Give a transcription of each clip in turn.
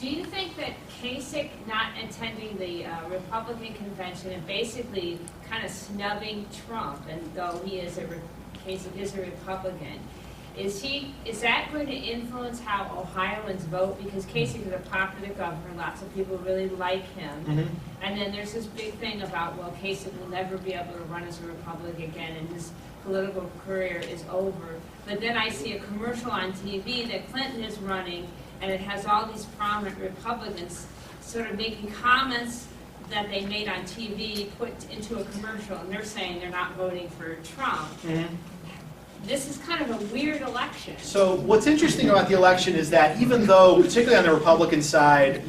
Do you think that Kasich not attending the Republican convention and basically kind of snubbing Trump, and though Kasich is a Republican, is that going to influence how Ohioans vote? Because Kasich is a popular governor, lots of people really like him. Mm-hmm. And then there's this big thing about, well, Kasich will never be able to run as a Republican again, and his political career is over. But then I see a commercial on TV that Clinton is running, and it has all these prominent Republicans sort of making comments that they made on TV put into a commercial, and they're saying they're not voting for Trump. Mm-hmm. This is kind of a weird election. So what's interesting about the election is that even though, particularly on the Republican side,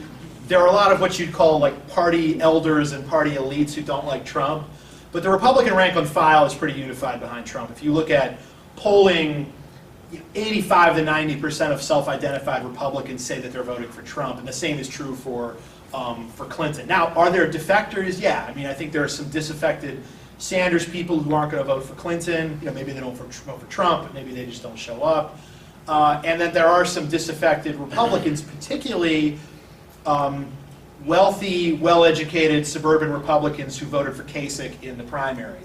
there are a lot of what you'd call like party elders and party elites who don't like Trump, but the Republican rank and file is pretty unified behind Trump. If you look at polling, 85 to 90% of self-identified Republicans say that they're voting for Trump, and the same is true for Clinton. Now, are there defectors? Yeah, I mean, I think there are some disaffected Sanders people who aren't going to vote for Clinton. You know, maybe they don't vote for Trump, but maybe they just don't show up. And then there are some disaffected Republicans, particularly wealthy, well-educated suburban Republicans who voted for Kasich in the primary.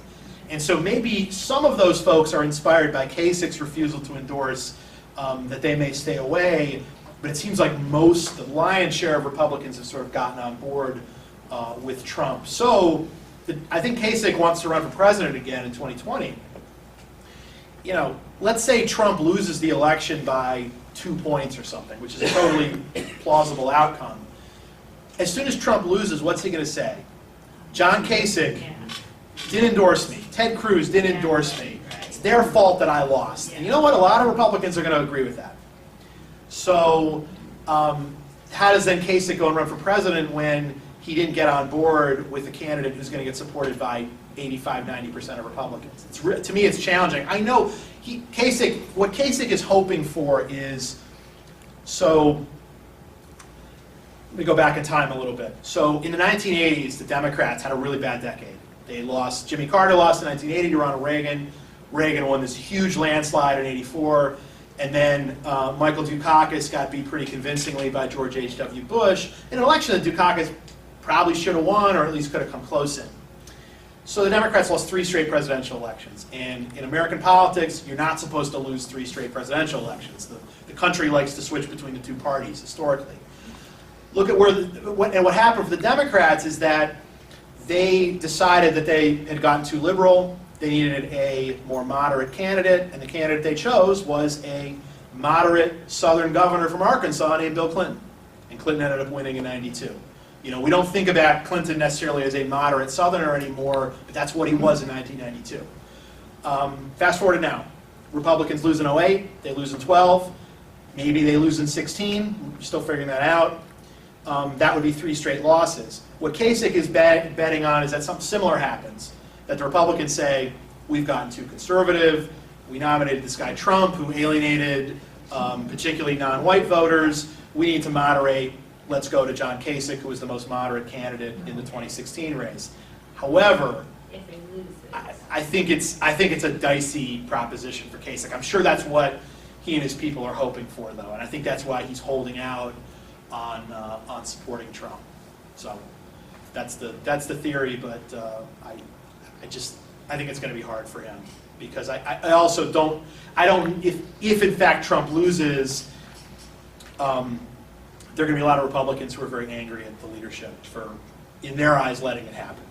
And so maybe some of those folks are inspired by Kasich's refusal to endorse that they may stay away, but it seems like the lion's share of Republicans have sort of gotten on board with Trump. So I think Kasich wants to run for president again in 2020. You know, let's say Trump loses the election by 2 points or something, which is a totally plausible outcome. As soon as Trump loses, what's he going to say? John Kasich didn't endorse me. Ted Cruz didn't endorse me. It's their fault that I lost. And you know what? A lot of Republicans are going to agree with that. So how does then Kasich go and run for president when he didn't get on board with a candidate who's going to get supported by 85, 90% of Republicans? To me, it's challenging. I know what Kasich is hoping for is, so let me go back in time a little bit. So in the 1980s, the Democrats had a really bad decade. They lost, Jimmy Carter lost in 1980 to Ronald Reagan. Reagan won this huge landslide in '84. And then Michael Dukakis got beat pretty convincingly by George H.W. Bush in an election that Dukakis probably should have won, or at least could have come close in. So the Democrats lost 3 straight presidential elections. And in American politics, you're not supposed to lose 3 straight presidential elections. The country likes to switch between the 2 parties historically. Look at what happened for the Democrats is that they decided that they had gotten too liberal. They needed a more moderate candidate, and the candidate they chose was a moderate Southern governor from Arkansas named Bill Clinton. And Clinton ended up winning in '92. You know, we don't think about Clinton necessarily as a moderate Southerner anymore, but that's what he was in 1992. Fast forward to now. Republicans lose in 08, they lose in 12, maybe they lose in 16, we're still figuring that out. That would be 3 straight losses. What Kasich is betting on is that something similar happens. That the Republicans say, we've gotten too conservative, we nominated this guy Trump who alienated particularly non-white voters, we need to moderate, let's go to John Kasich, who was the most moderate candidate in the 2016 race. However, if they lose it. I think it's a dicey proposition for Kasich. I'm sure that's what he and his people are hoping for, though, and I think that's why he's holding out on supporting Trump. So that's the theory, but I think it's going to be hard for him because I also don't if in fact Trump loses, there are going to be a lot of Republicans who are very angry at the leadership for, in their eyes, letting it happen.